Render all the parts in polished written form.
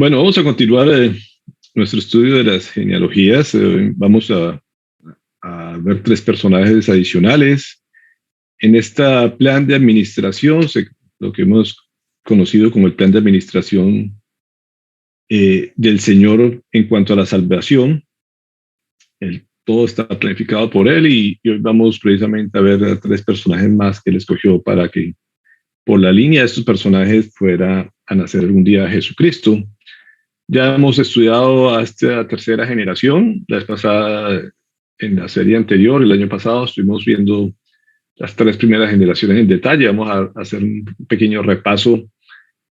Bueno, vamos a continuar nuestro estudio de las genealogías. Vamos a ver tres personajes adicionales. En este plan de administración, lo que hemos conocido como el plan de administración del Señor en cuanto a la salvación, todo está planificado por Él y hoy vamos precisamente a ver a tres personajes más que Él escogió para que por la línea de estos personajes fuera a nacer algún día Jesucristo. Ya hemos estudiado a esta tercera generación. La vez pasada, en la serie anterior, el año pasado, estuvimos viendo las tres primeras generaciones en detalle. Vamos a hacer un pequeño repaso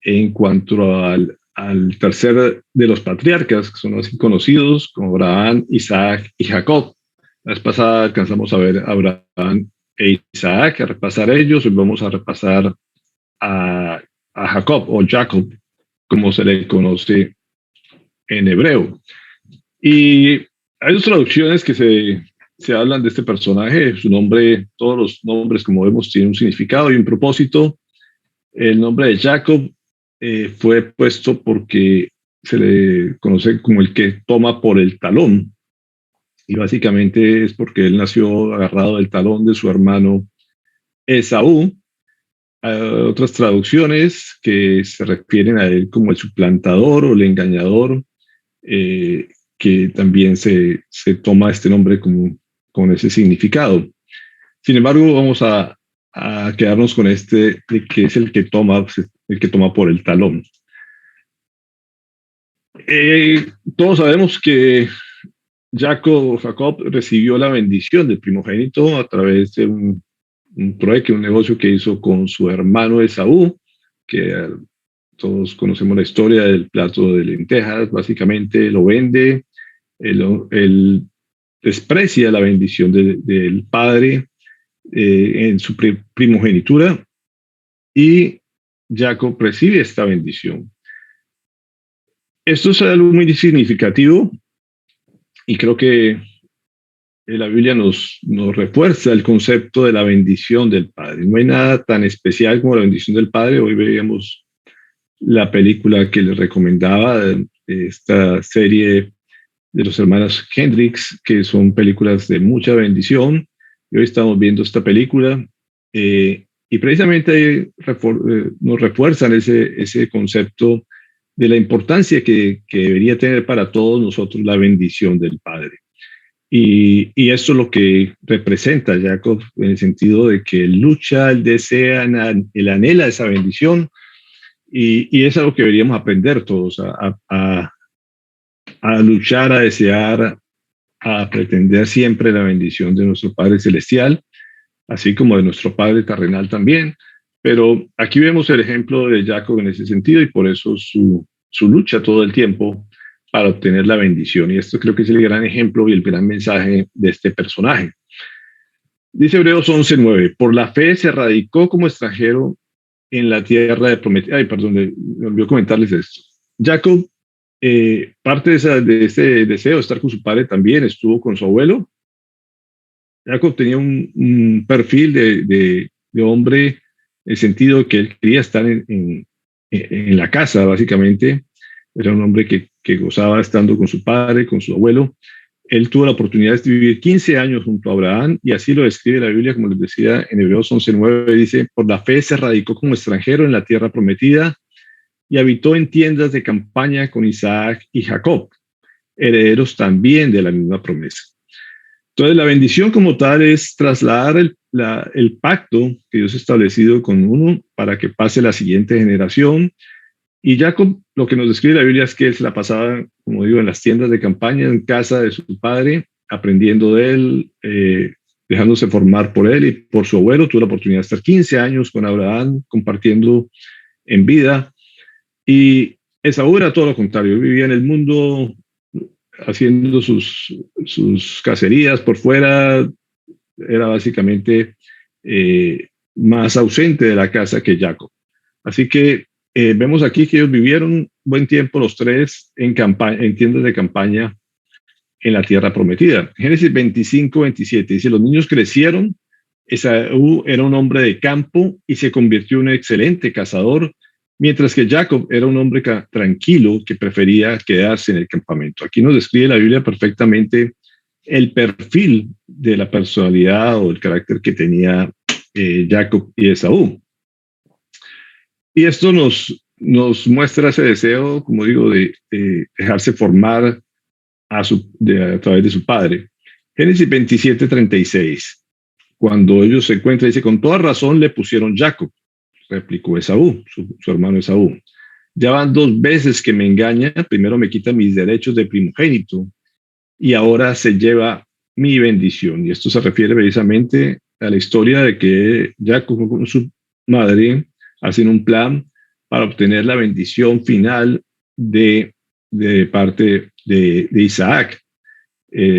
en cuanto al tercer de los patriarcas, que son así conocidos como Abraham, Isaac y Jacob. La vez pasada alcanzamos a ver a Abraham e Isaac, a repasar ellos. Hoy vamos a repasar a Jacob o Jacob, como se le conoce en hebreo. Y hay dos traducciones que se hablan de este personaje. Su nombre, todos los nombres, como vemos, tienen un significado y un propósito. El nombre de Jacob fue puesto porque se le conoce como el que toma por el talón. Y básicamente es porque él nació agarrado del talón de su hermano Esaú. Hay otras traducciones que se refieren a él como el suplantador o el engañador, que también se toma este nombre con ese significado. Sin embargo, vamos a quedarnos con este, que es el que toma por el talón. Todos sabemos que Jacob recibió la bendición del primogénito a través de un trueque, un negocio que hizo con su hermano Esaú, que todos conocemos la historia del plato de lentejas. Básicamente lo vende, él desprecia la bendición del padre en su primogenitura, y Jacob recibe esta bendición. Esto es algo muy significativo y creo que la Biblia nos refuerza el concepto de la bendición del Padre. No hay nada tan especial como la bendición del Padre. Hoy veíamos la película que les recomendaba, esta serie de los hermanos Hendrix, que son películas de mucha bendición. Y hoy estamos viendo esta película y precisamente nos refuerzan ese concepto de la importancia que debería tener para todos nosotros la bendición del Padre. Y esto es lo que representa Jacob, en el sentido de que él lucha, él desea, él anhela esa bendición, y es algo que deberíamos aprender todos, a luchar, a desear, a pretender siempre la bendición de nuestro Padre Celestial, así como de nuestro Padre terrenal también. Pero aquí vemos el ejemplo de Jacob en ese sentido, y por eso su lucha todo el tiempo para obtener la bendición. Y esto creo que es el gran ejemplo y el gran mensaje de este personaje. Dice Hebreos 11:9, por la fe se radicó como extranjero en la tierra de prometida. Ay, perdón, me olvidó comentarles esto. Jacob, parte de ese deseo de estar con su padre, también estuvo con su abuelo. Jacob tenía un perfil de hombre, en el sentido que él quería estar en la casa, básicamente. Era un hombre que gozaba estando con su padre, con su abuelo. Él tuvo la oportunidad de vivir 15 años junto a Abraham, y así lo describe la Biblia, como les decía, en Hebreos 11:9, dice, por la fe se radicó como extranjero en la tierra prometida y habitó en tiendas de campaña con Isaac y Jacob, herederos también de la misma promesa. Entonces, la bendición como tal es trasladar el pacto que Dios ha establecido con uno para que pase la siguiente generación. Y Jacob, lo que nos describe la Biblia es que él se la pasaba, como digo, en las tiendas de campaña, en casa de su padre, aprendiendo de él, dejándose formar por él y por su abuelo. Tuvo la oportunidad de estar 15 años con Abraham, compartiendo en vida. Y Esaú era todo lo contrario, vivía en el mundo haciendo sus cacerías por fuera, era básicamente más ausente de la casa que Jacob. Así que vemos aquí que ellos vivieron buen tiempo los tres en tiendas de campaña en la tierra prometida. Génesis 25:27 dice, los niños crecieron, Esaú era un hombre de campo y se convirtió en un excelente cazador, mientras que Jacob era un hombre tranquilo que prefería quedarse en el campamento. Aquí nos describe la Biblia perfectamente el perfil de la personalidad o el carácter que tenía Jacob y Esaú. Y esto nos muestra ese deseo, como digo, de dejarse formar a través de su padre. Génesis 27:36. Cuando ellos se encuentran, dice, con toda razón le pusieron Jacob, replicó Esaú, su hermano Esaú. Ya van 2 veces que me engaña, primero me quita mis derechos de primogénito y ahora se lleva mi bendición. Y esto se refiere precisamente a la historia de que Jacob con su madre hacen un plan para obtener la bendición final de parte de Isaac.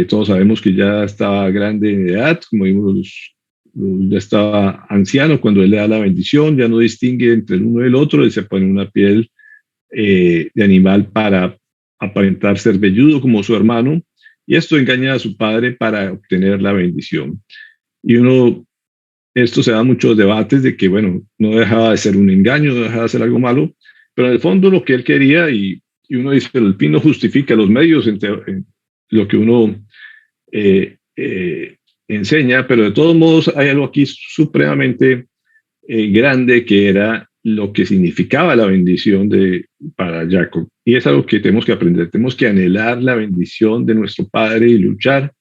Todos sabemos que ya estaba grande en edad, como vimos, ya estaba anciano cuando él le da la bendición, ya no distingue entre el uno y el otro, él se pone una piel de animal para aparentar ser velludo como su hermano, y esto engaña a su padre para obtener la bendición. Y esto se da muchos debates de que, bueno, no dejaba de ser un engaño, no dejaba de ser algo malo, pero en el fondo lo que él quería, y uno dice, pero el fin no justifica los medios en lo que uno enseña, pero de todos modos hay algo aquí supremamente grande que era lo que significaba la bendición para Jacob. Y es algo que tenemos que aprender, tenemos que anhelar la bendición de nuestro Padre y luchar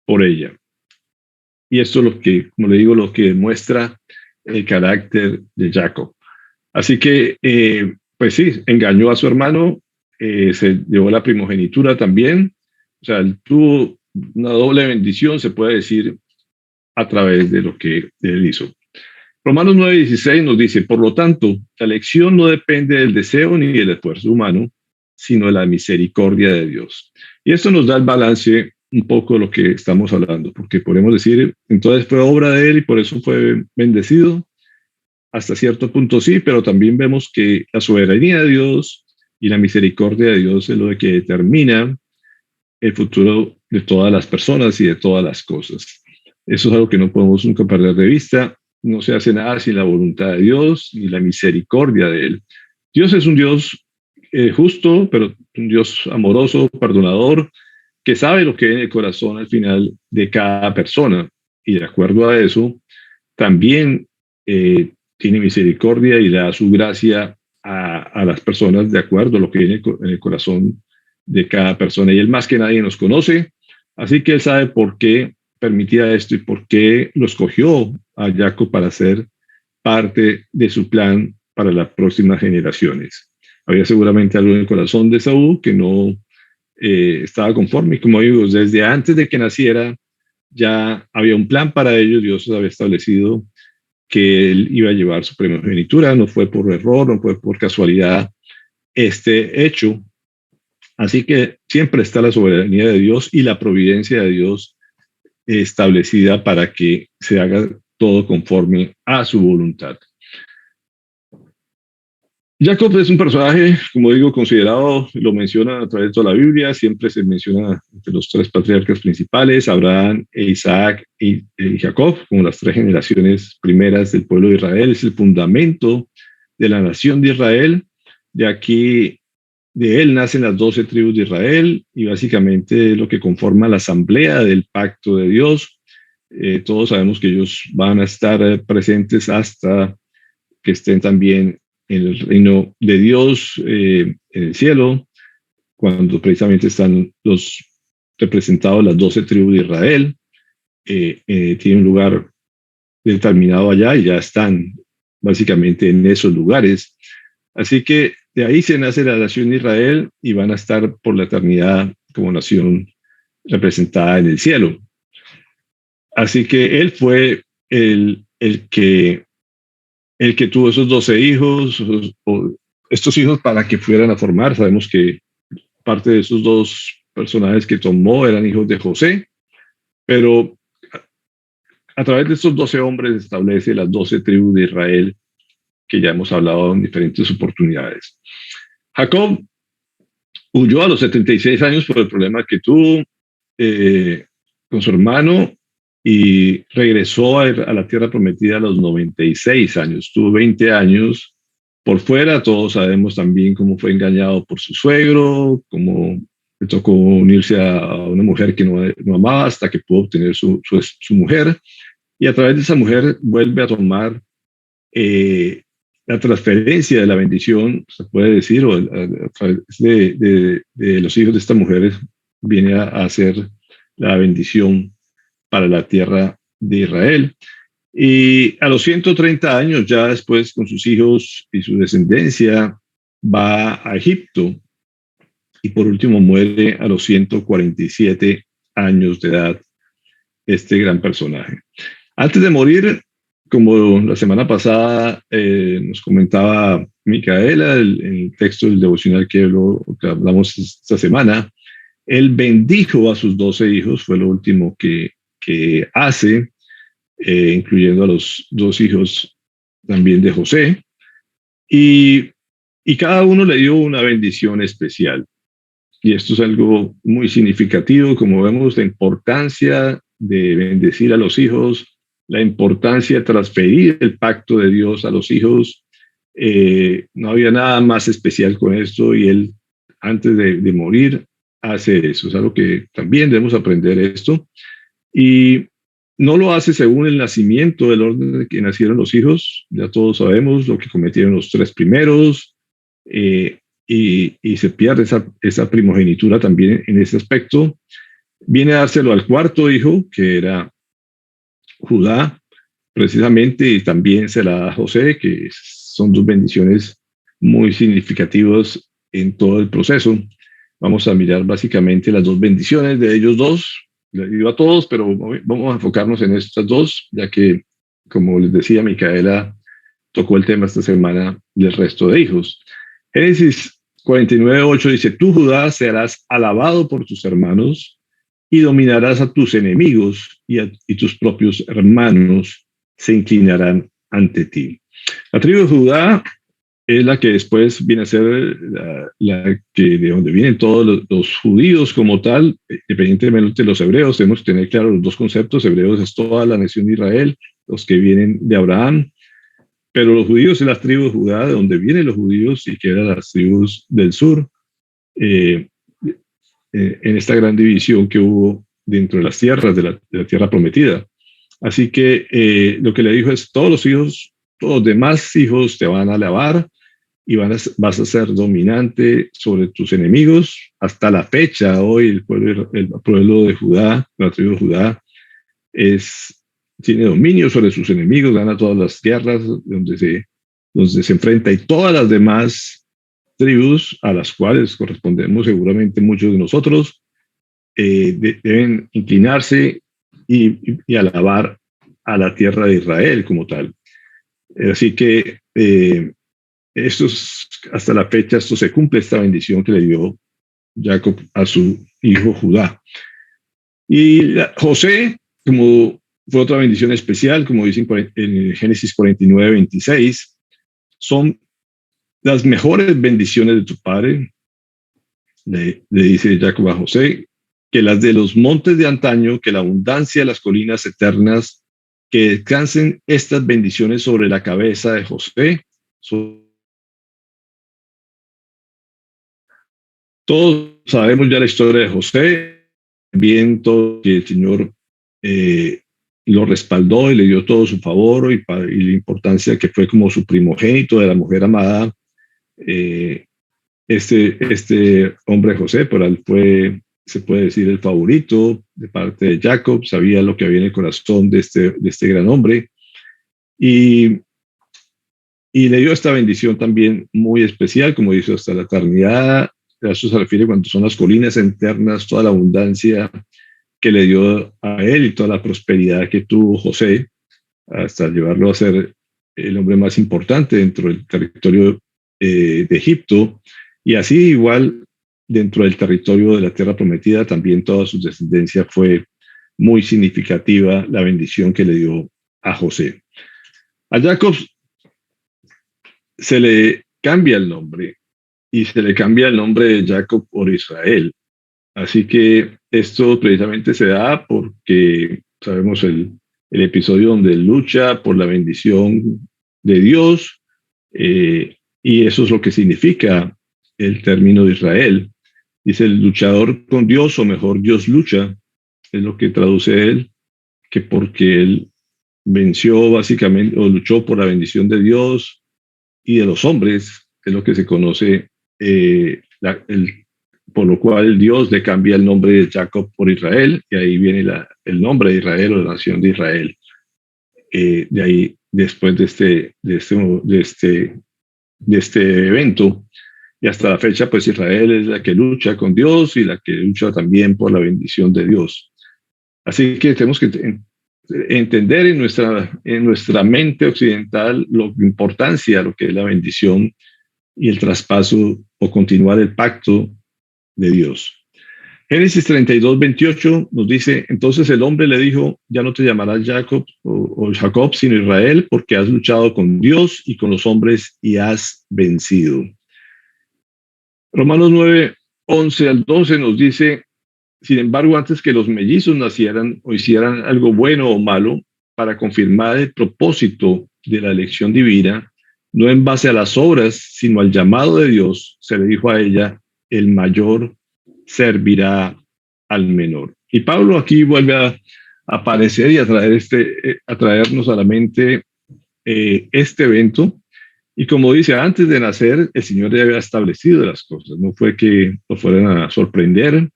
por ella. Y esto es lo que, como le digo, lo que demuestra el carácter de Jacob. Así que, pues sí, engañó a su hermano, se llevó la primogenitura también, o sea, él tuvo una doble bendición, se puede decir, a través de lo que él hizo. Romanos 9:16 nos dice, por lo tanto, la elección no depende del deseo ni del esfuerzo humano, sino de la misericordia de Dios. Y esto nos da el balance un poco de lo que estamos hablando, porque podemos decir, entonces fue obra de él y por eso fue bendecido. Hasta cierto punto sí, pero también vemos que la soberanía de Dios y la misericordia de Dios es lo que determina el futuro de todas las personas y de todas las cosas. Eso es algo que no podemos nunca perder de vista. No se hace nada sin la voluntad de Dios ni la misericordia de Él. Dios es un Dios justo, pero un Dios amoroso, perdonador, que sabe lo que hay en el corazón al final de cada persona. Y de acuerdo a eso, también tiene misericordia y da su gracia a las personas de acuerdo a lo que hay en el corazón de cada persona. Y Él más que nadie nos conoce, así que Él sabe por qué permitía esto y por qué lo escogió a Jacob para ser parte de su plan para las próximas generaciones. Había seguramente algo en el corazón de Saúl que no estaba conforme. Y como digo, desde antes de que naciera ya había un plan para ellos. Dios había establecido que él iba a llevar su primogenitura. No fue por error, no fue por casualidad este hecho. Así que siempre está la soberanía de Dios y la providencia de Dios establecida para que se haga todo conforme a su voluntad. Jacob es un personaje, como digo, considerado, lo menciona a través de toda la Biblia, siempre se menciona entre los 3 patriarcas principales, Abraham, Isaac y Jacob, como las 3 generaciones primeras del pueblo de Israel, es el fundamento de la nación de Israel. De aquí, de él nacen las 12 tribus de Israel y básicamente es lo que conforma la asamblea del pacto de Dios. Todos sabemos que ellos van a estar presentes hasta que estén también en el reino de Dios, en el cielo, cuando precisamente están los representados las 12 tribus de Israel. Tienen un lugar determinado allá y ya están básicamente en esos lugares. Así que de ahí se nace la nación de Israel y van a estar por la eternidad como nación representada en el cielo. Así que él fue el que tuvo esos 12 hijos, estos hijos para que fueran a formar. Sabemos que parte de esos 2 personajes que tomó eran hijos de José, pero a través de estos 12 hombres establece las 12 tribus de Israel que ya hemos hablado en diferentes oportunidades. Jacob huyó a los 76 años por el problema que tuvo con su hermano y regresó a la tierra prometida a los 96 años. Tuvo 20 años por fuera. Todos sabemos también cómo fue engañado por su suegro, cómo le tocó unirse a una mujer que no amaba hasta que pudo obtener su mujer. Y a través de esa mujer vuelve a tomar la transferencia de la bendición, se puede decir, o a través de los hijos de esta mujer viene a ser la bendición para la tierra de Israel. Y a los 130 años, ya después con sus hijos y su descendencia, va a Egipto y por último muere a los 147 años de edad este gran personaje. Antes de morir, como la semana pasada nos comentaba Micaela, el texto del devocional que hablamos esta semana, él bendijo a sus 12 hijos, fue lo último que hace, incluyendo a los 2 hijos también de José, y cada uno le dio una bendición especial. Y esto es algo muy significativo, como vemos la importancia de bendecir a los hijos, la importancia de transferir el pacto de Dios a los hijos. No había nada más especial con esto y él, antes de morir, hace eso. Es algo que también debemos aprender esto. Y no lo hace según el nacimiento, del orden de que nacieron los hijos. Ya todos sabemos lo que cometieron los 3 primeros. Y se pierde esa primogenitura también en ese aspecto. Viene a dárselo al 4 hijo, que era Judá, precisamente, y también se la da a José, que son 2 bendiciones muy significativas en todo el proceso. Vamos a mirar básicamente las 2 bendiciones de ellos 2. Les digo a todos, pero vamos a enfocarnos en estas 2, ya que, como les decía, Micaela tocó el tema esta semana del resto de hijos. Génesis 49:8 dice: tú, Judá, serás alabado por tus hermanos y dominarás a tus enemigos y tus propios hermanos se inclinarán ante ti. La tribu de Judá es la que después viene a ser la que de donde vienen todos los judíos como tal, independientemente de los hebreos. Tenemos que tener claro los 2 conceptos. Hebreos es toda la nación de Israel, los que vienen de Abraham. Pero los judíos es la tribu de Judá, de donde vienen los judíos y que eran las tribus del sur, en esta gran división que hubo dentro de las tierras, de la tierra prometida. Así que lo que le dijo es: todos los hijos, todos los demás hijos te van a alabar y vas a ser dominante sobre tus enemigos. Hasta la fecha, hoy el pueblo de Judá, la tribu de Judá, tiene dominio sobre sus enemigos, gana todas las guerras donde se enfrenta, y todas las demás tribus a las cuales correspondemos seguramente muchos de nosotros deben inclinarse y alabar a la tierra de Israel como tal. Así que hasta la fecha esto se cumple, esta bendición que le dio Jacob a su hijo Judá. Y José, como fue otra bendición especial, como dicen en Génesis 49:26, son las mejores bendiciones de tu padre, le dice Jacob a José, que las de los montes de antaño, que la abundancia de las colinas eternas, que descansen estas bendiciones sobre la cabeza de José. Todos sabemos ya la historia de José, bien todo que el Señor lo respaldó y le dio todo su favor y la importancia que fue como su primogénito de la mujer amada. Este hombre José, por él fue, se puede decir, el favorito de parte de Jacob, sabía lo que había en el corazón de este gran hombre, y le dio esta bendición también muy especial, como dice, hasta la eternidad. A eso se refiere cuando son las colinas internas, toda la abundancia que le dio a él y toda la prosperidad que tuvo José, hasta llevarlo a ser el hombre más importante dentro del territorio de Egipto, y así igual dentro del territorio de la tierra prometida, también toda su descendencia fue muy significativa la bendición que le dio a José. A Jacob se le cambia el nombre, y se le cambia el nombre de Jacob por Israel. Así que esto precisamente se da porque sabemos el episodio donde lucha por la bendición de Dios, Y eso es lo que significa el término de Israel. Dice el luchador con Dios, o mejor, Dios lucha, es lo que traduce él, que porque él venció básicamente, o luchó por la bendición de Dios y de los hombres, es lo que se conoce, por lo cual Dios le cambia el nombre de Jacob por Israel, y ahí viene el nombre de Israel, o la nación de Israel. De ahí, después de este evento, y hasta la fecha, pues Israel es la que lucha con Dios y la que lucha también por la bendición de Dios. Así que tenemos que entender en nuestra mente occidental la importancia de lo que es la bendición y el traspaso o continuar el pacto de Dios. Génesis 32:28 nos dice, entonces el hombre le dijo, ya no te llamarás Jacob o Jacob, sino Israel, porque has luchado con Dios y con los hombres y has vencido. Romanos 9:11-12 nos dice, sin embargo, antes que los mellizos nacieran o hicieran algo bueno o malo, para confirmar el propósito de la elección divina, no en base a las obras, sino al llamado de Dios, se le dijo a ella, el mayor servirá al menor. Y Pablo aquí vuelve a aparecer y a traernos a la mente este evento. Y como dice, antes de nacer, el Señor ya había establecido las cosas. No fue que lo fueran a sorprender,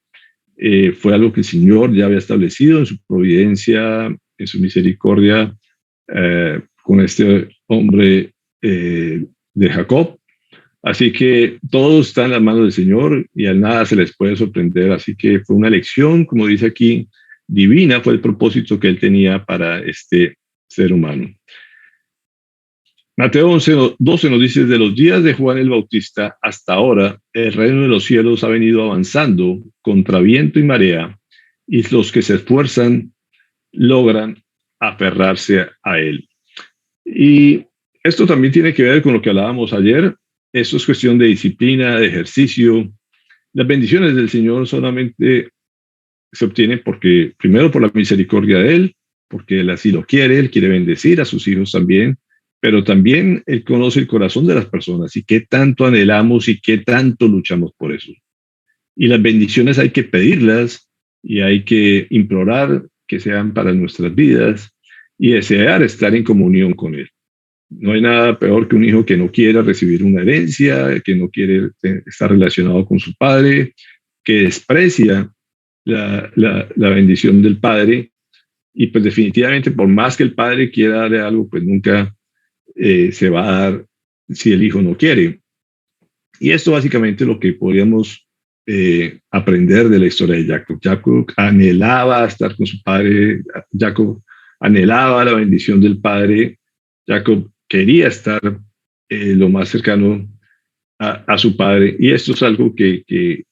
fue algo que el Señor ya había establecido en su providencia, en su misericordia, con este hombre de Jacob. Así que todo está en las manos del Señor y a nada se les puede sorprender. Así que fue una elección, como dice aquí, divina, fue el propósito que él tenía para este ser humano. Mateo 11:12 nos dice, de los días de Juan el Bautista hasta ahora, el reino de los cielos ha venido avanzando contra viento y marea, y los que se esfuerzan logran aferrarse a él. Y esto también tiene que ver con lo que hablábamos ayer. Esto es cuestión de disciplina, de ejercicio. Las bendiciones del Señor solamente se obtienen porque, primero, por la misericordia de Él, porque Él así lo quiere, Él quiere bendecir a sus hijos también, pero también Él conoce el corazón de las personas y qué tanto anhelamos y qué tanto luchamos por eso. Y las bendiciones hay que pedirlas y hay que implorar que sean para nuestras vidas y desear estar en comunión con Él. No hay nada peor que un hijo que no quiera recibir una herencia, que no quiere estar relacionado con su padre, que desprecia la bendición del padre, y pues definitivamente por más que el padre quiera darle algo, pues nunca se va a dar si el hijo no quiere. Y esto básicamente es lo que podríamos aprender de la historia de Jacob. Jacob anhelaba estar con su padre, Jacob anhelaba la bendición del padre, Jacob quería estar lo más cercano a su padre, y esto es algo que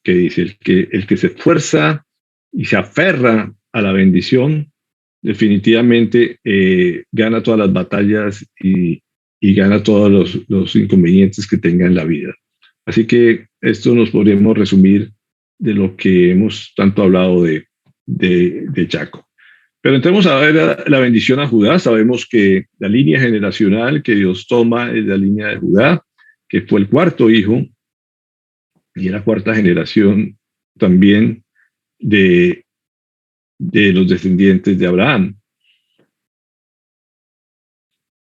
dice, el que se esfuerza y se aferra a la bendición, definitivamente gana todas las batallas y gana todos los inconvenientes que tenga en la vida. Así que esto nos podríamos resumir de lo que hemos tanto hablado de Jacob. Pero entremos a ver la bendición a Judá. Sabemos que la línea generacional que Dios toma es la línea de Judá, que fue el cuarto hijo y la cuarta generación también de los descendientes de Abraham.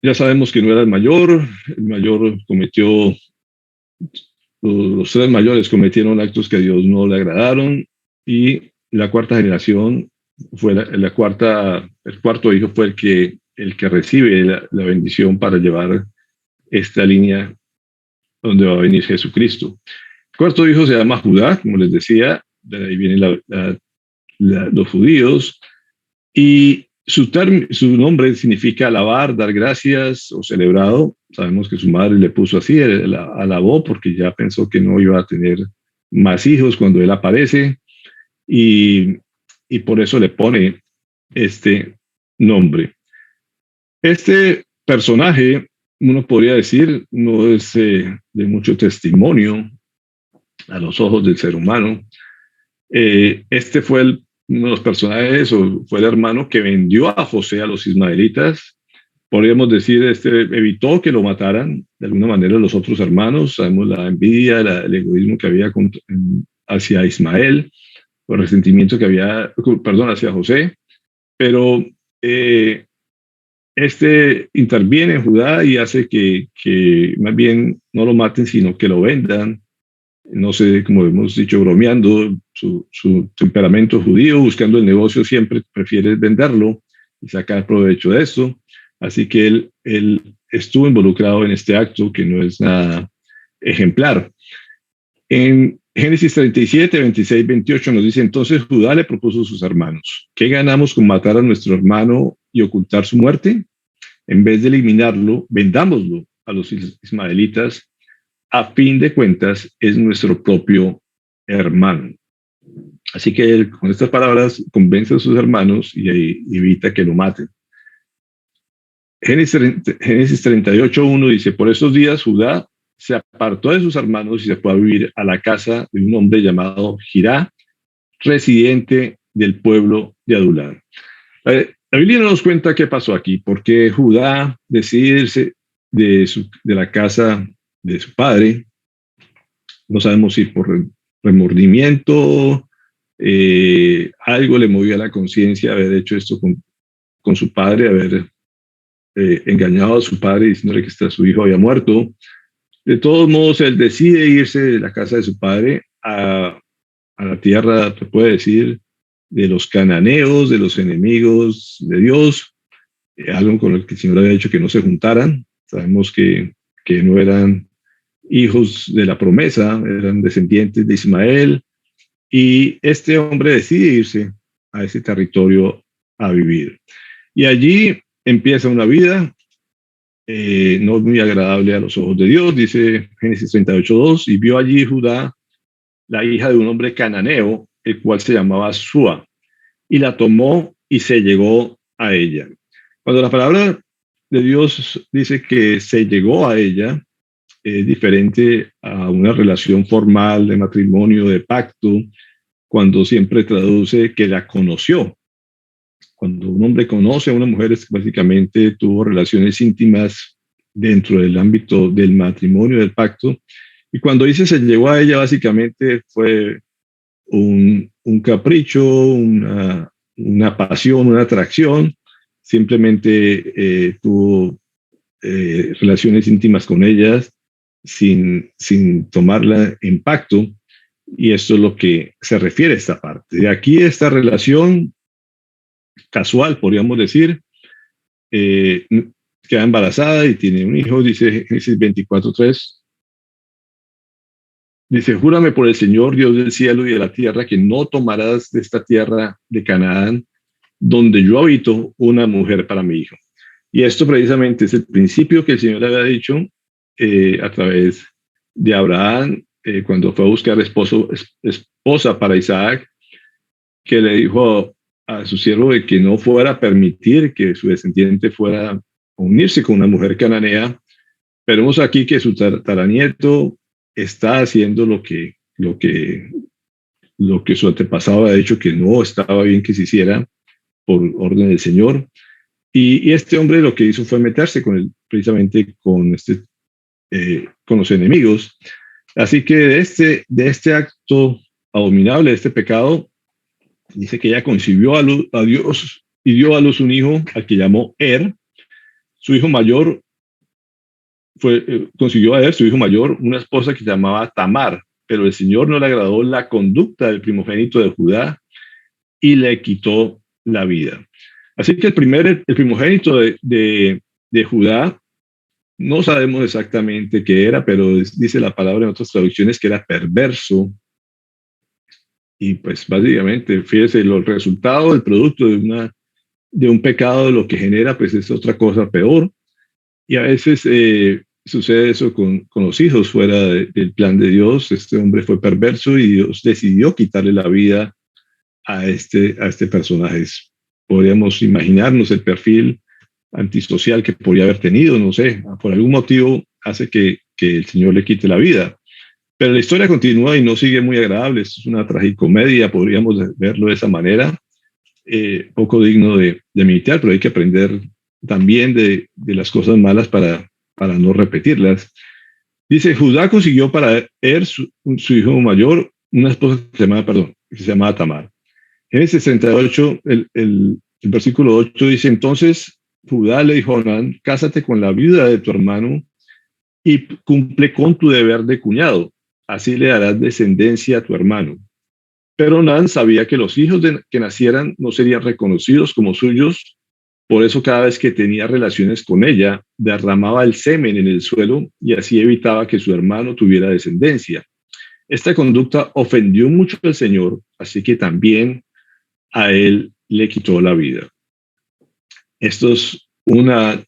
Ya sabemos que no era el mayor cometió, los tres mayores cometieron actos que a Dios no le agradaron, y la cuarta generación fue el cuarto hijo fue el que recibe la bendición para llevar esta línea donde va a venir Jesucristo. El cuarto hijo se llama Judá, como les decía, de ahí vienen los judíos, y su nombre significa alabar, dar gracias o celebrado. Sabemos que su madre le puso así, alabó porque ya pensó que no iba a tener más hijos cuando él aparece, y por eso le pone este nombre. Este personaje, uno podría decir, no es de mucho testimonio a los ojos del ser humano. Este fue uno de los personajes, o fue el hermano que vendió a José a los ismaelitas, Podríamos decir, evitó que lo mataran de alguna manera los otros hermanos. Sabemos la envidia, el egoísmo que había hacia Ismael, el resentimiento que había, perdón, hacia José, pero interviene en Judá y hace que más bien no lo maten, sino que lo vendan. No sé, como hemos dicho, bromeando, su temperamento judío, buscando el negocio, siempre prefiere venderlo y sacar provecho de eso. Así que él estuvo involucrado en este acto que no es nada ejemplar. En Génesis 37, 26, 28 nos dice, entonces Judá le propuso a sus hermanos, ¿qué ganamos con matar a nuestro hermano y ocultar su muerte? En vez de eliminarlo, vendámoslo a los ismaelitas. A fin de cuentas, es nuestro propio hermano. Así que él, con estas palabras, convence a sus hermanos y evita que lo maten. Génesis 38:1 dice, por esos días Judá se apartó de sus hermanos y se fue a vivir a la casa de un hombre llamado Jirá, residente del pueblo de Adulam. La Biblia no nos cuenta qué pasó aquí, por qué Judá decide irse de la casa de su padre. No sabemos si por remordimiento, algo le movió a la conciencia haber hecho esto con su padre, haber engañado a su padre diciéndole que su hijo había muerto. De todos modos, él decide irse de la casa de su padre a la tierra, se puede decir, de los cananeos, de los enemigos de Dios, algo con el que el Señor había dicho que no se juntaran. Sabemos que no eran hijos de la promesa, eran descendientes de Ismael, y este hombre decide irse a ese territorio a vivir. Y allí empieza una vida no muy agradable a los ojos de Dios, dice Génesis 38:2, y vio allí Judá la hija de un hombre cananeo, el cual se llamaba Súa, y la tomó y se llegó a ella. Cuando la palabra de Dios dice que se llegó a ella, es diferente a una relación formal de matrimonio, de pacto, cuando siempre traduce que la conoció. Cuando un hombre conoce a una mujer, es básicamente tuvo relaciones íntimas dentro del ámbito del matrimonio, del pacto. Y cuando dice se llegó a ella, básicamente fue un capricho, una pasión, una atracción. Simplemente tuvo relaciones íntimas con ellas sin tomarla en pacto. Y esto es lo que se refiere a esta parte. De aquí esta relación casual, podríamos decir, queda embarazada y tiene un hijo, dice Génesis 24:3. Dice, júrame por el Señor, Dios del cielo y de la tierra, que no tomarás de esta tierra de Canaán, donde yo habito, una mujer para mi hijo. Y esto precisamente es el principio que el Señor le había dicho a través de Abraham, cuando fue a buscar esposa para Isaac, que le dijo a su siervo de que no fuera a permitir que su descendiente fuera a unirse con una mujer cananea. Pero vemos aquí que su tataranieto está haciendo lo que su antepasado había dicho que no estaba bien que se hiciera por orden del Señor. Y este hombre lo que hizo fue meterse precisamente con los enemigos. Así que de este acto abominable, de este pecado, dice que ella concibió a Dios y dio a luz un hijo al que llamó Su hijo mayor consiguió a su hijo mayor, una esposa que se llamaba Tamar, pero el Señor no le agradó la conducta del primogénito de Judá y le quitó la vida. Así que el primogénito de Judá, no sabemos exactamente qué era, pero dice la palabra en otras traducciones que era perverso. Y pues básicamente, fíjese, los resultados, el producto de un pecado, lo que genera, pues es otra cosa peor. Y a veces sucede eso con los hijos fuera del plan de Dios. Este hombre fue perverso y Dios decidió quitarle la vida a este personaje. Podríamos imaginarnos el perfil antisocial que podría haber tenido, no sé, por algún motivo hace que el Señor le quite la vida. Pero la historia continúa y no sigue muy agradable. Es una tragicomedia, podríamos verlo de esa manera, poco digno de meditar, pero hay que aprender también de las cosas malas para no repetirlas. Dice, Judá consiguió para su hijo mayor, una esposa que se llamaba Tamar. En el 68, el versículo 8 dice, entonces Judá le dijo a Onán, cásate con la viuda de tu hermano y cumple con tu deber de cuñado, así le darás descendencia a tu hermano. Pero Onán sabía que los hijos que nacieran no serían reconocidos como suyos, por eso cada vez que tenía relaciones con ella, derramaba el semen en el suelo y así evitaba que su hermano tuviera descendencia. Esta conducta ofendió mucho al Señor, así que también a él le quitó la vida. Esto es no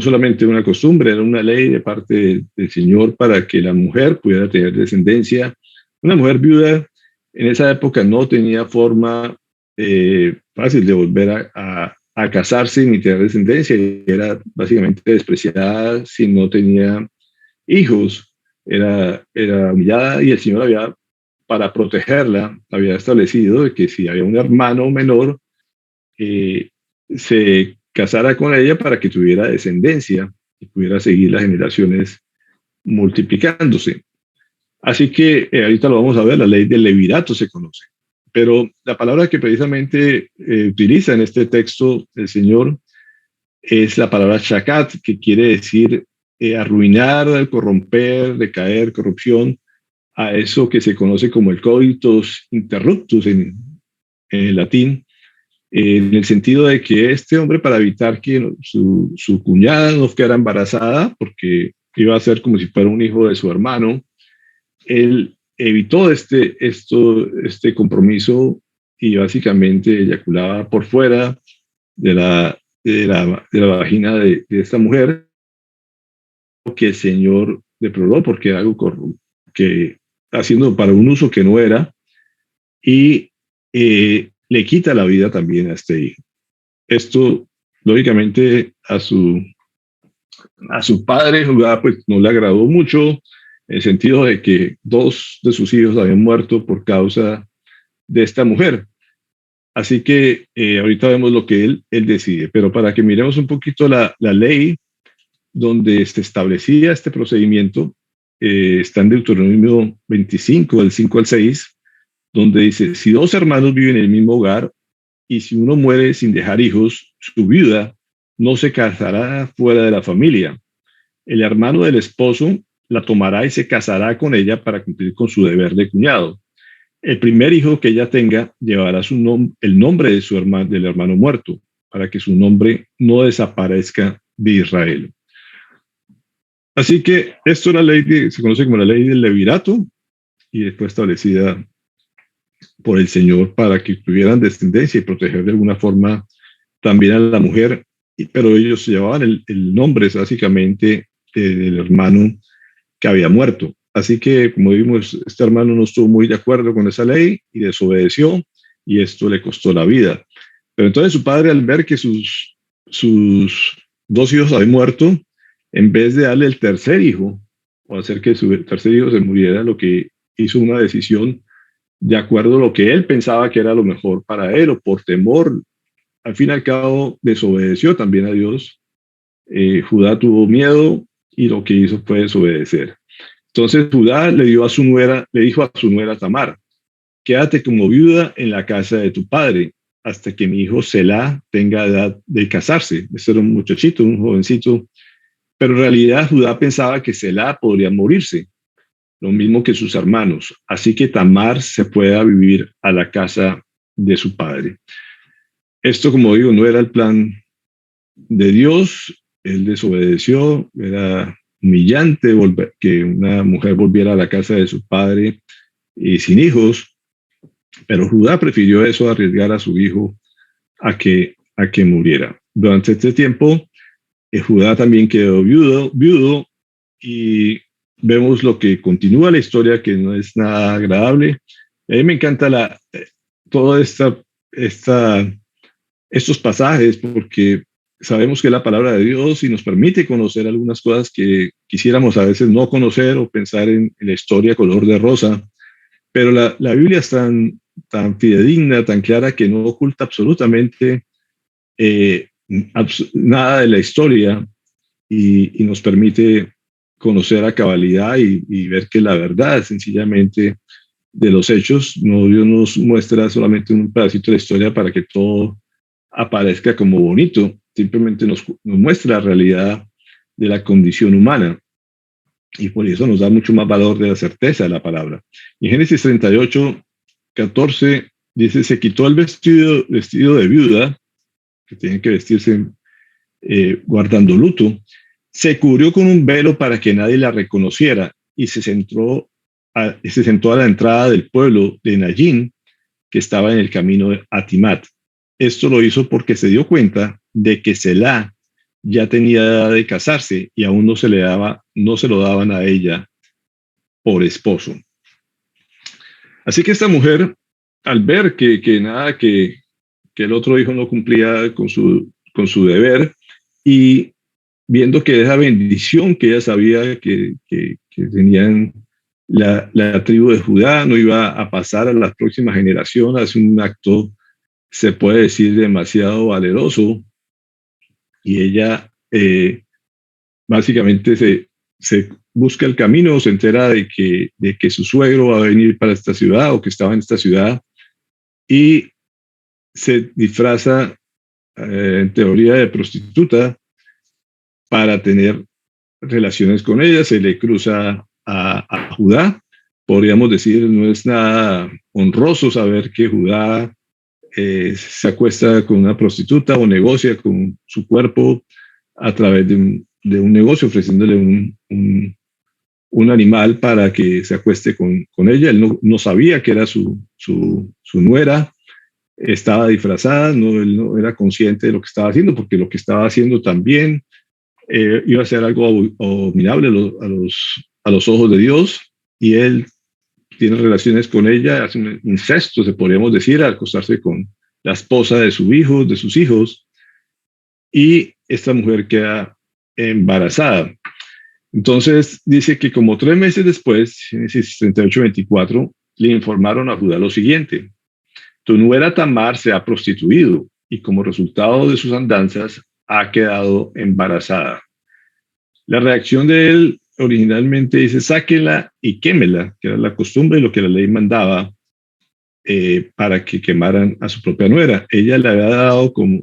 solamente una costumbre, era una ley de parte del Señor para que la mujer pudiera tener descendencia. Una mujer viuda en esa época no tenía forma fácil de volver a casarse ni tener descendencia, era básicamente despreciada si no tenía hijos, era humillada y el Señor para protegerla, había establecido de que si había un hermano menor, se casara con ella para que tuviera descendencia y pudiera seguir las generaciones multiplicándose. Así que ahorita lo vamos a ver, la ley del levirato se conoce. Pero la palabra que precisamente utiliza en este texto el Señor es la palabra shakat, que quiere decir arruinar, corromper, decaer, corrupción, a eso que se conoce como el coitus interruptus en latín, en el sentido de que este hombre, para evitar que su cuñada no quedara embarazada, porque iba a ser como si fuera un hijo de su hermano, él evitó este compromiso y básicamente eyaculaba por fuera de la vagina de esta mujer, que el Señor le probó porque era algo que haciendo para un uso que no era, y le quita la vida también a este hijo. Esto, lógicamente, a su padre Judá, pues no le agradó mucho, en el sentido de que 2 de sus hijos habían muerto por causa de esta mujer. Así que ahorita vemos lo que él decide, pero para que miremos un poquito la ley donde se establecía este procedimiento, está en Deuteronomio 25, del 5 al 6, donde dice, si 2 hermanos viven en el mismo hogar y si uno muere sin dejar hijos, su viuda no se casará fuera de la familia. El hermano del esposo la tomará y se casará con ella para cumplir con su deber de cuñado. El primer hijo que ella tenga llevará el nombre del hermano muerto, para que su nombre no desaparezca de Israel. Así que esto es la ley se conoce como la ley del levirato y fue establecida por el Señor para que tuvieran descendencia y proteger de alguna forma también a la mujer, pero ellos llevaban el nombre básicamente del hermano que había muerto. Así que, como vimos, este hermano no estuvo muy de acuerdo con esa ley y desobedeció, y esto le costó la vida. Pero entonces su padre, al ver que sus 2 hijos habían muerto, en vez de darle el tercer hijo, o hacer que su tercer hijo se muriera, lo que hizo una decisión de acuerdo a lo que él pensaba que era lo mejor para él, o por temor, al fin y al cabo desobedeció también a Dios. Judá tuvo miedo y lo que hizo fue desobedecer. Entonces Judá le dijo a su nuera Tamar, quédate como viuda en la casa de tu padre hasta que mi hijo Selá tenga edad de casarse. Este era un muchachito, un jovencito, pero en realidad Judá pensaba que Selá podría morirse, lo mismo que sus hermanos. Así que Tamar se fue a vivir a la casa de su padre. Esto, como digo, no era el plan de Dios. Él desobedeció, era humillante que una mujer volviera a la casa de su padre y sin hijos, pero Judá prefirió eso, arriesgar a su hijo a que muriera. Durante este tiempo, Judá también quedó viudo y vemos lo que continúa la historia, que no es nada agradable. A mí me encanta todos estos pasajes porque sabemos que es la palabra de Dios y nos permite conocer algunas cosas que quisiéramos a veces no conocer o pensar en la historia color de rosa, pero la Biblia es tan fidedigna, tan clara, que no oculta absolutamente nada de la historia y nos permite conocer a cabalidad y ver que la verdad sencillamente de los hechos, no Dios nos muestra solamente un pedacito de la historia para que todo aparezca como bonito, simplemente nos muestra la realidad de la condición humana y por eso nos da mucho más valor de la certeza de la palabra. Y en Génesis 38:14 dice, se quitó el vestido de viuda, que tiene que vestirse guardando luto, se cubrió con un velo para que nadie la reconociera y se sentó a la entrada del pueblo de Nayín, que estaba en el camino a Timat. Esto lo hizo porque se dio cuenta de que Selá ya tenía edad de casarse y aún no se lo daban a ella por esposo. Así que esta mujer, al ver que el otro hijo no cumplía con su deber y viendo que esa bendición que ella sabía que tenían la tribu de Judá no iba a pasar a las próximas generaciones, es un acto, se puede decir, demasiado valeroso, y ella básicamente se busca el camino, se entera de que su suegro va a venir para esta ciudad o que estaba en esta ciudad y se disfraza en teoría de prostituta para tener relaciones con ella, se le cruza a Judá. Podríamos decir, no es nada honroso saber que Judá se acuesta con una prostituta o negocia con su cuerpo a través de un negocio, ofreciéndole un animal para que se acueste con ella. Él no sabía que era su nuera, estaba disfrazada, él no era consciente de lo que estaba haciendo, porque lo que estaba haciendo también iba a ser algo abominable a los ojos de Dios, y él tiene relaciones con ella, hace un incesto, se podríamos decir, al acostarse con la esposa de sus hijos, y esta mujer queda embarazada. Entonces dice que como 3 meses después, Génesis 38:24, le informaron a Judá lo siguiente: tu nuera Tamar se ha prostituido y como resultado de sus andanzas ha quedado embarazada. La reacción de él originalmente dice, sáquela y quémela, que era la costumbre y lo que la ley mandaba para que quemaran a su propia nuera. Ella le había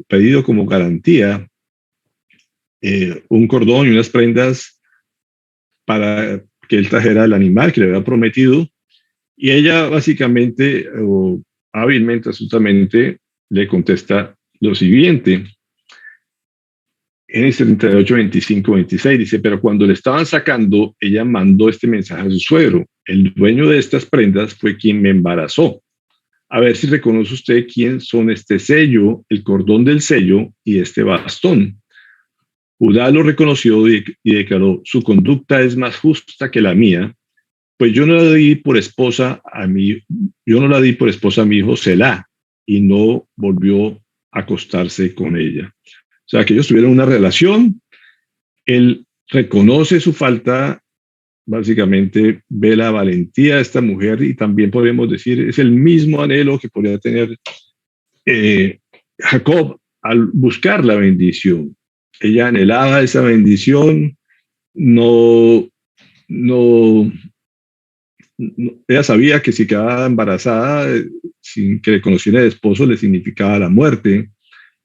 pedido como garantía un cordón y unas prendas para que él trajera el animal que le había prometido, y ella básicamente, o hábilmente, astutamente, le contesta lo siguiente. En el 38:25-26 dice, pero cuando le estaban sacando, ella mandó este mensaje a su suegro: el dueño de estas prendas fue quien me embarazó. A ver si reconoce usted quién son este sello, el cordón del sello y este bastón. Judá lo reconoció y declaró, su conducta es más justa que la mía, pues yo no la di por esposa a mi hijo Selá, y no volvió a acostarse con ella. O sea, que ellos tuvieron una relación, él reconoce su falta, básicamente ve la valentía de esta mujer, y también podemos decir, es el mismo anhelo que podría tener Jacob al buscar la bendición. Ella anhelaba esa bendición, no, ella sabía que si quedaba embarazada sin que le conociera el esposo le significaba la muerte,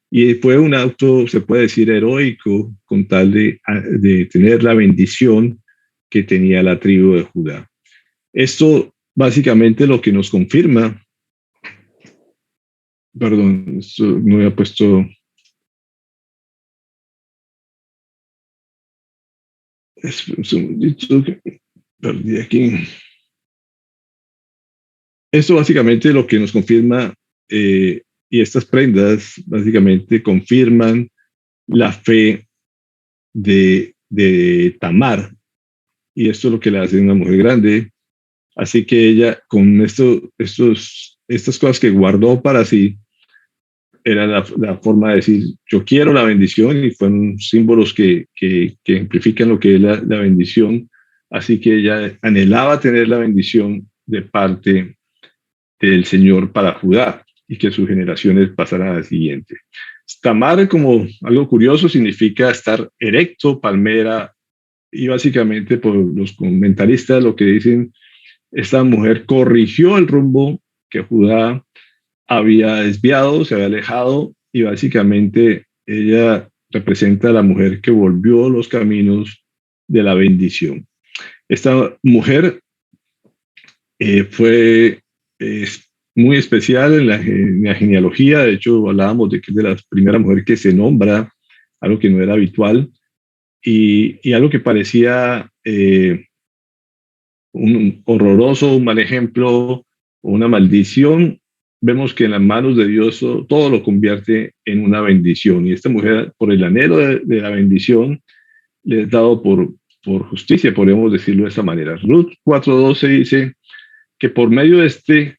y fue un acto, se puede decir, heroico, con tal de tener la bendición que tenía la tribu de Judá. Esto básicamente lo que nos confirma, perdón, no había puesto, un segundito, perdí aquí. Esto básicamente lo que nos confirma, y estas prendas básicamente confirman la fe de Tamar, y esto es lo que la hace una mujer grande. Así que ella, con estas cosas que guardó para sí, era la forma de decir, yo quiero la bendición, y fueron símbolos que ejemplifican lo que es la bendición. Así que ella anhelaba tener la bendición de parte del Señor para Judá, y que sus generaciones pasaran al siguiente. Tamar, como algo curioso, significa estar erecto, palmera, y básicamente por los comentaristas lo que dicen, esta mujer corrigió el rumbo que Judá había desviado, se había alejado, y básicamente ella representa a la mujer que volvió los caminos de la bendición. Esta mujer fue muy especial en la genealogía. De hecho, hablábamos de que es de las primeras mujeres que se nombra, algo que no era habitual, y algo que parecía un horroroso, un mal ejemplo, una maldición. Vemos que en las manos de Dios todo lo convierte en una bendición. Y esta mujer, por el anhelo de la bendición, le es dado por justicia, podemos decirlo de esta manera. Ruth 4:12 dice que por medio de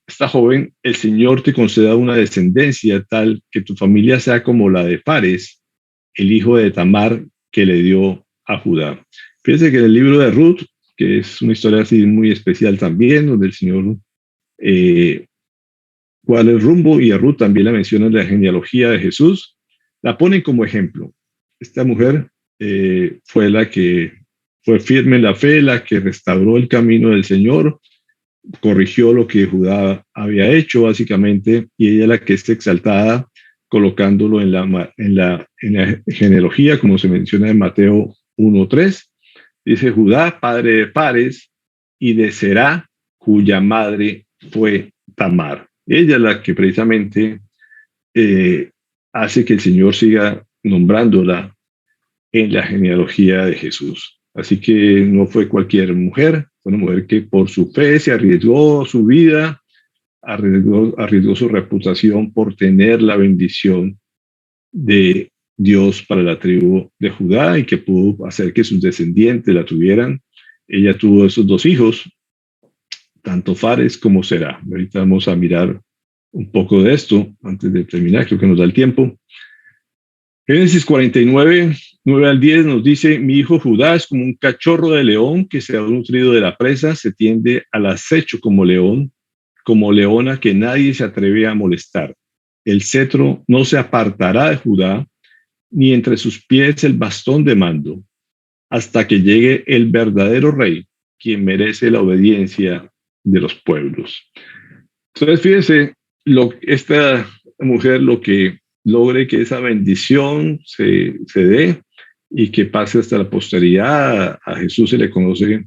esta joven, el Señor te conceda una descendencia tal que tu familia sea como la de Fares, el hijo de Tamar que le dio a Judá. Fíjense que en el libro de Ruth, que es una historia así muy especial también, donde el Señor cuál es el rumbo, y a Ruth también la menciona en la genealogía de Jesús, la ponen como ejemplo. Esta mujer fue la que fue firme en la fe, la que restauró el camino del Señor, corrigió lo que Judá había hecho básicamente, y ella es la que está exaltada, colocándolo en la genealogía, como se menciona en Mateo 1:3. Dice Judá, padre de Fares, y de Será, cuya madre fue Tamar. Ella es la que precisamente hace que el Señor siga nombrándola en la genealogía de Jesús. Así que no fue cualquier mujer, fue una mujer que por su fe se arriesgó su vida, arriesgó su reputación por tener la bendición de Dios para la tribu de Judá, y que pudo hacer que sus descendientes la tuvieran. Ella tuvo esos dos hijos, tanto Fares como Será. Ahorita vamos a mirar un poco de esto antes de terminar, creo que nos da el tiempo. Génesis 49, 9-10 nos dice: mi hijo Judá es como un cachorro de león que se ha nutrido de la presa, se tiende al acecho como leona que nadie se atreve a molestar. El cetro no se apartará de Judá, ni entre sus pies el bastón de mando, hasta que llegue el verdadero rey, quien merece la obediencia de los pueblos. Entonces, fíjense, esta mujer lo que logre que esa bendición se dé y que pase hasta la posteridad. A Jesús se le conoce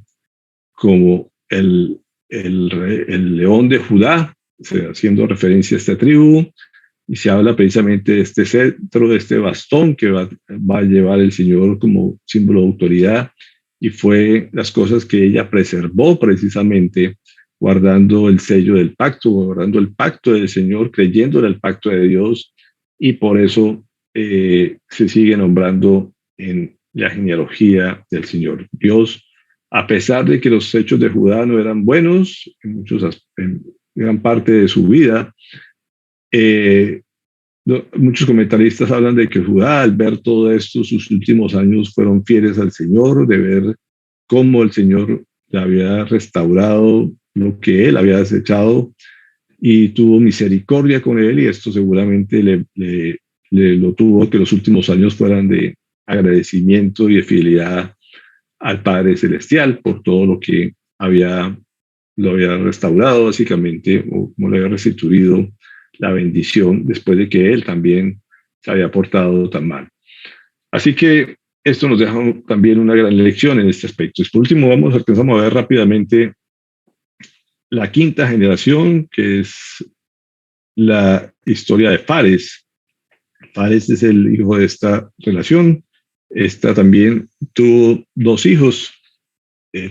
como el león de Judá, haciendo referencia a esta tribu, y se habla precisamente de este cetro, de este bastón que va a llevar el Señor como símbolo de autoridad, y fue las cosas que ella preservó precisamente, guardando el sello del pacto, guardando el pacto del Señor, creyendo en el pacto de Dios, y por eso se sigue nombrando en la genealogía del Señor. Dios, a pesar de que los hechos de Judá no eran buenos, en gran parte de su vida, muchos comentaristas hablan de que Judá, al ver todo esto, sus últimos años fueron fieles al Señor, de ver cómo el Señor le había restaurado lo que él había desechado, y tuvo misericordia con él, y esto seguramente lo tuvo, que los últimos años fueran de agradecimiento y de fidelidad al Padre Celestial por todo lo que lo había restaurado básicamente, o como le había restituido la bendición después de que él también se había portado tan mal. Así que esto nos deja también una gran lección en este aspecto. Y por último, alcanzamos a ver rápidamente la quinta generación, que es la historia de Fares. Fares es el hijo de esta relación. Esta también tuvo dos hijos,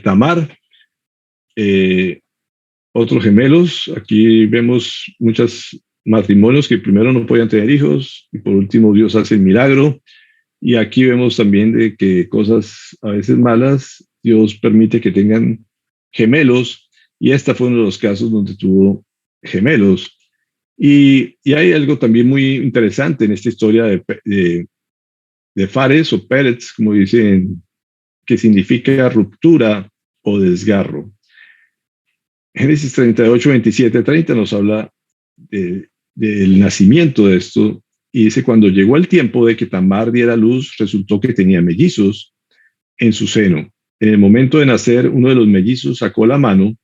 Tamar, otros gemelos. Aquí vemos muchos matrimonios que primero no podían tener hijos, y por último Dios hace el milagro. Y aquí vemos también de que cosas a veces malas, Dios permite que tengan gemelos, y este fue uno de los casos donde tuvo gemelos. Y hay algo también muy interesante en esta historia de Fares o Pérez, como dicen, que significa ruptura o desgarro. Génesis 38, 27, 30 nos habla del nacimiento de esto, Y dice, cuando llegó el tiempo de que Tamar diera luz, resultó que tenía mellizos en su seno. En el momento de nacer, uno de los mellizos sacó la mano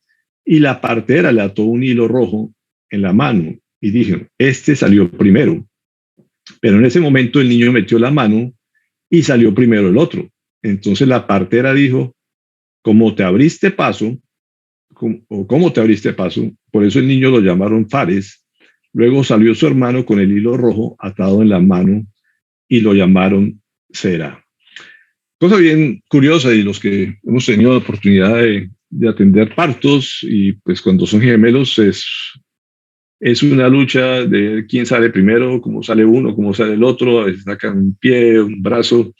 y la partera le ató un hilo rojo en la mano y dijo, este salió primero. Pero en ese momento el niño metió la mano y salió primero el otro. Entonces la partera dijo, ¿cómo te abriste paso? ¿Cómo te abriste paso? Por eso el niño lo llamaron Fares. Luego salió su hermano con el hilo rojo atado en la mano y lo llamaron Sera. Cosa bien curiosa, y los que hemos tenido la oportunidad de atender partos, y pues cuando son gemelos es una lucha de quién sale primero, cómo sale uno, cómo sale el otro, a veces sacan un pie, un brazo,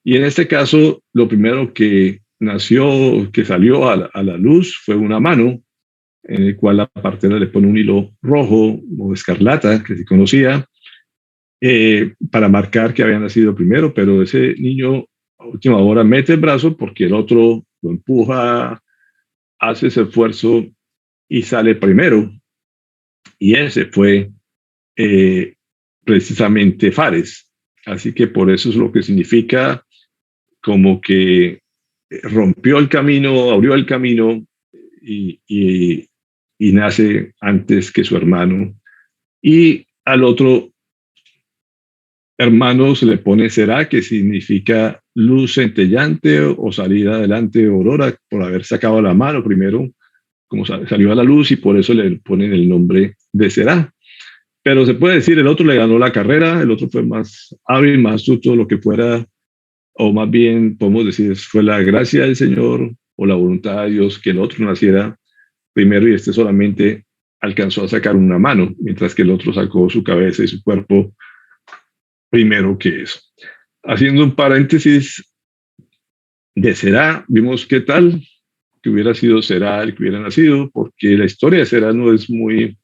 y en este caso lo primero que nació, que salió a la luz fue una mano, en el cual la partera le pone un hilo rojo o escarlata, que se conocía, para marcar que había nacido primero, pero ese niño a última hora mete el brazo porque el otro lo empuja, hace ese esfuerzo y sale primero. Y ese fue eh, precisamente Fares. Así que por eso es lo que significa como que rompió el camino, abrió el camino y, y, y nace antes que su hermano. Y al otro hermano se le pone Será, que significa luz centellante o salida adelante, aurora, por haber sacado la mano primero, como salió a la luz, y por eso le ponen el nombre de Será. Pero se puede decir, el otro le ganó la carrera, el otro fue más hábil, más astuto, lo que fuera, o más bien podemos decir, fue la gracia del Señor o la voluntad de Dios que el otro naciera primero y este solamente alcanzó a sacar una mano, mientras que el otro sacó su cabeza y su cuerpo primero que eso. Haciendo un paréntesis de Será, vimos qué tal que hubiera sido Será el que hubiera nacido, porque la historia de Será no es muy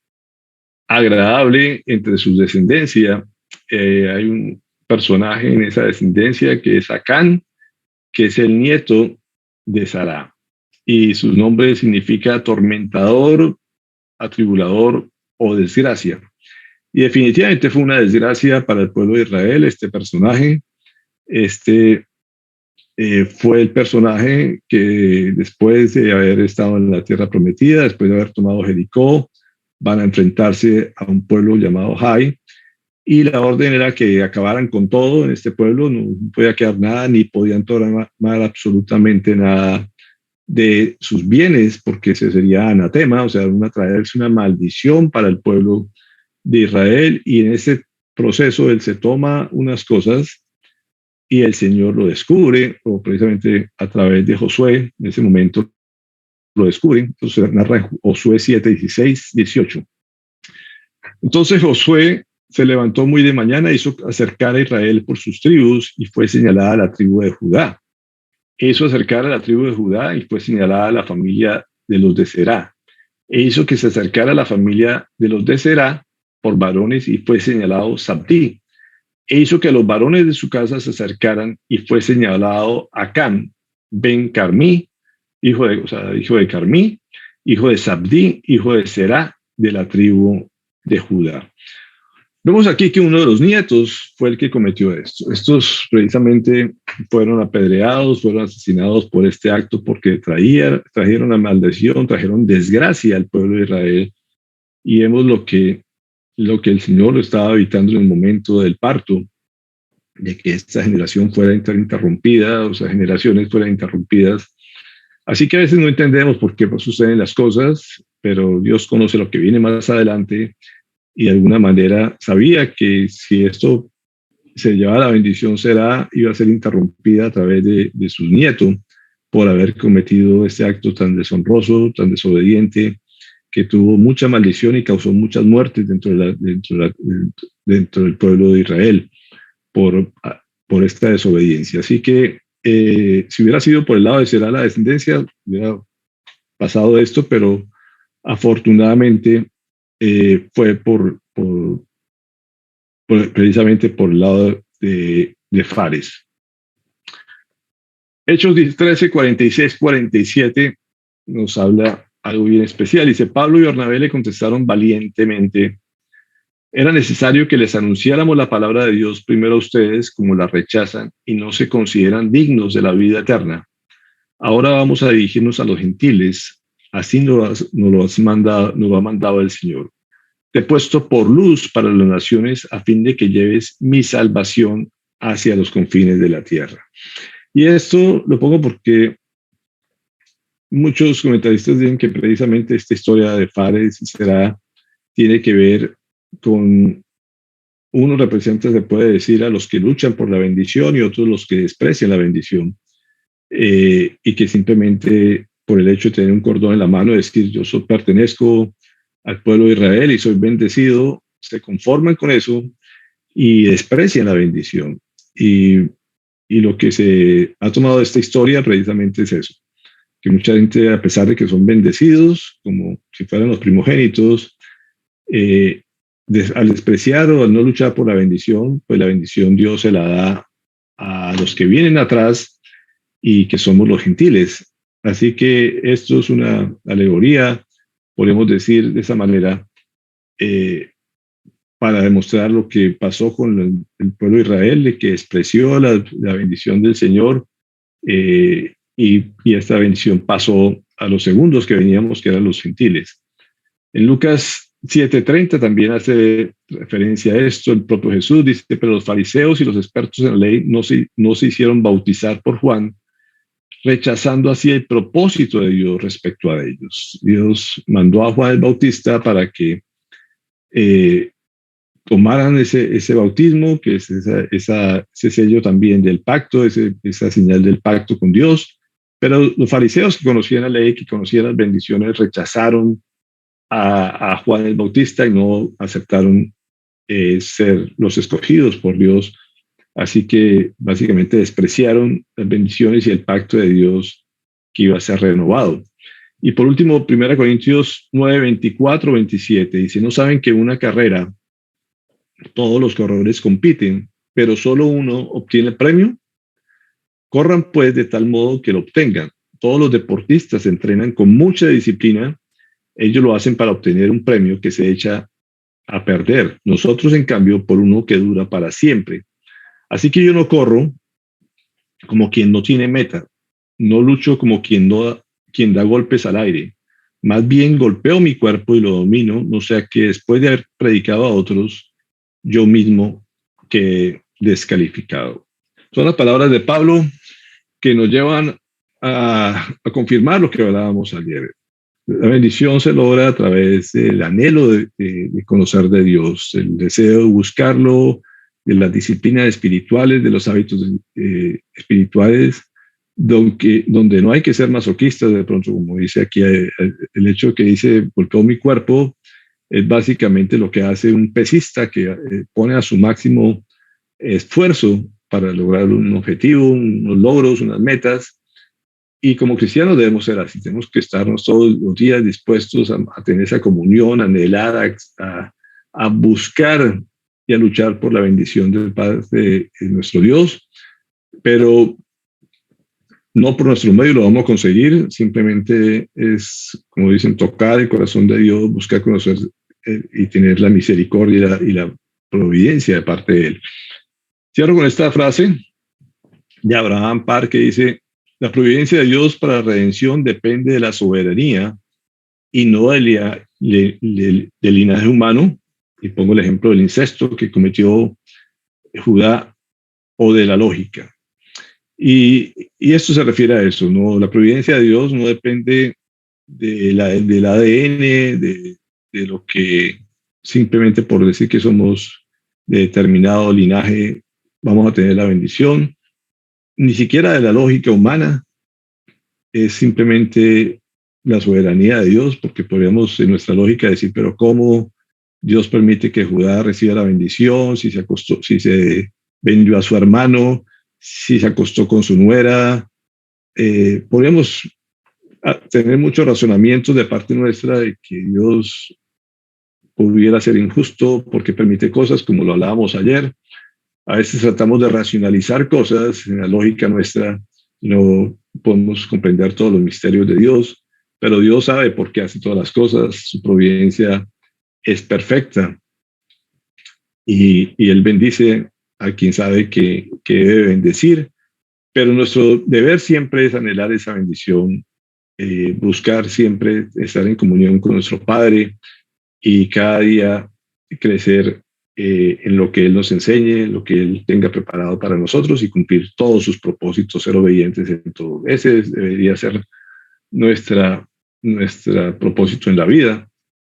agradable entre su descendencia. Hay un personaje en esa descendencia que es Acán, que es el nieto de Sará, y su nombre significa atormentador, atribulador o desgracia. Y definitivamente fue una desgracia para el pueblo de Israel este personaje. Este fue el personaje que después de haber estado en la tierra prometida, después de haber tomado Jericó, van a enfrentarse a un pueblo llamado Jai, y la orden era que acabaran con todo en este pueblo, no podía quedar nada, ni podían tomar absolutamente nada de sus bienes, porque ese sería anatema, o sea, traerse una maldición para el pueblo de Israel, y en ese proceso él se toma unas cosas y el Señor lo descubre, o precisamente a través de Josué, en ese momento lo descubre. Entonces narra Josué 7, 16, 18. Entonces Josué se levantó muy de mañana, hizo acercar a Israel por sus tribus y fue señalada la tribu de Judá. Hizo acercar a la tribu de Judá y fue señalada la familia de los de Será. E hizo que se acercara a la familia de los de Será por varones y fue señalado Sabdí. E hizo que los varones de su casa se acercaran y fue señalado Acán, Ben Carmí, hijo de Carmí, hijo de Sabdí, hijo de Será, de la tribu de Judá. Vemos aquí que uno de los nietos fue el que cometió esto. Estos precisamente fueron apedreados, fueron asesinados por este acto porque trajeron la maldición, trajeron desgracia al pueblo de Israel. Y vemos lo que el Señor lo estaba evitando en el momento del parto, de que esta generación fuera interrumpida, o sea, generaciones fueran interrumpidas. Así que a veces no entendemos por qué suceden las cosas, pero Dios conoce lo que viene más adelante, y de alguna manera sabía que si esto se llevaba la bendición, iba a ser interrumpida a través de sus nietos por haber cometido este acto tan deshonroso, tan desobediente, que tuvo mucha maldición y causó muchas muertes dentro del pueblo de Israel por esta desobediencia. Así que si hubiera sido por el lado de Será la descendencia, hubiera pasado esto, pero afortunadamente fue precisamente por el lado de Fares. Hechos 13, 46, 47 nos habla algo bien especial. Dice, Pablo y Bernabé le contestaron valientemente, Era necesario que les anunciáramos la palabra de Dios primero a ustedes, como la rechazan y no se consideran dignos de la vida eterna. Ahora vamos a dirigirnos a los gentiles, así nos lo ha mandado el Señor. Te he puesto por luz para las naciones a fin de que lleves mi salvación hacia los confines de la tierra. Y esto lo pongo porque muchos comentaristas dicen que precisamente esta historia de Fares y Será tiene que ver con unos representantes, se puede decir, a los que luchan por la bendición y otros los que desprecian la bendición. Y que simplemente por el hecho de tener un cordón en la mano, decir pertenezco al pueblo de Israel y soy bendecido, se conforman con eso y desprecian la bendición. Y lo que se ha tomado de esta historia precisamente es eso, que mucha gente, a pesar de que son bendecidos, como si fueran los primogénitos, al despreciar o al no luchar por la bendición, pues la bendición Dios se la da a los que vienen atrás y que somos los gentiles. Así que esto es una alegoría, podemos decir de esa manera, para demostrar lo que pasó con el pueblo de Israel, de que despreció la bendición del Señor, y esta bendición pasó a los segundos que veníamos, que eran los gentiles. En Lucas 7:30 también hace referencia a esto. El propio Jesús dice: pero los fariseos y los expertos en la ley no se hicieron bautizar por Juan, rechazando así el propósito de Dios respecto a ellos. Dios mandó a Juan el Bautista para que tomaran ese bautismo, que es ese sello también del pacto, esa señal del pacto con Dios. Pero los fariseos que conocían la ley, que conocían las bendiciones, rechazaron a Juan el Bautista y no aceptaron ser los escogidos por Dios. Así que básicamente despreciaron las bendiciones y el pacto de Dios que iba a ser renovado. Y por último, 1 Corintios 9:24-27 dice: ¿no saben que una carrera todos los corredores compiten, pero solo uno obtiene el premio? Corran pues de tal modo que lo obtengan. Todos los deportistas se entrenan con mucha disciplina. Ellos lo hacen para obtener un premio que se echa a perder. Nosotros, en cambio, por uno que dura para siempre. Así que yo no corro como quien no tiene meta. No lucho como quien da golpes al aire. Más bien golpeo mi cuerpo y lo domino, no sea que después de haber predicado a otros, yo mismo quede descalificado. Son las palabras de Pablo que nos llevan a confirmar lo que hablábamos ayer. La bendición se logra a través del anhelo de conocer de Dios, el deseo de buscarlo, de las disciplinas espirituales, de los hábitos espirituales, donde no hay que ser masoquistas. De pronto, como dice aquí, el hecho que dice golpeó mi cuerpo es básicamente lo que hace un pesista que pone a su máximo esfuerzo para lograr un objetivo, unos logros, unas metas. Y como cristianos debemos ser así, tenemos que estarnos todos los días dispuestos a tener esa comunión, a anhelar, a buscar y a luchar por la bendición del Padre de nuestro Dios, pero no por nuestro medio lo vamos a conseguir, simplemente es, como dicen, tocar el corazón de Dios, buscar conocer y tener la misericordia y la providencia de parte de Él. Cierro con esta frase de Abraham Parr que dice: la providencia de Dios para la redención depende de la soberanía y no del linaje humano. Y pongo el ejemplo del incesto que cometió Judá, o de la lógica. Y esto se refiere a eso, ¿no? La providencia de Dios no depende del ADN, de lo que simplemente por decir que somos de determinado linaje vamos a tener la bendición, ni siquiera de la lógica humana. Es simplemente la soberanía de Dios, porque podríamos en nuestra lógica decir, pero ¿cómo Dios permite que Judá reciba la bendición si se vendió a su hermano, si se acostó con su nuera? Podríamos tener muchos razonamientos de parte nuestra de que Dios pudiera ser injusto porque permite cosas, como lo hablábamos ayer. A veces tratamos de racionalizar cosas en la lógica nuestra, no podemos comprender todos los misterios de Dios, pero Dios sabe por qué hace todas las cosas, su providencia es perfecta. y Él bendice a quien sabe que debe bendecir, pero nuestro deber siempre es anhelar esa bendición, buscar siempre estar en comunión con nuestro Padre y cada día crecer en lo que Él nos enseñe, lo que Él tenga preparado para nosotros y cumplir todos sus propósitos, ser obedientes en todo. Ese debería ser nuestra propósito en la vida.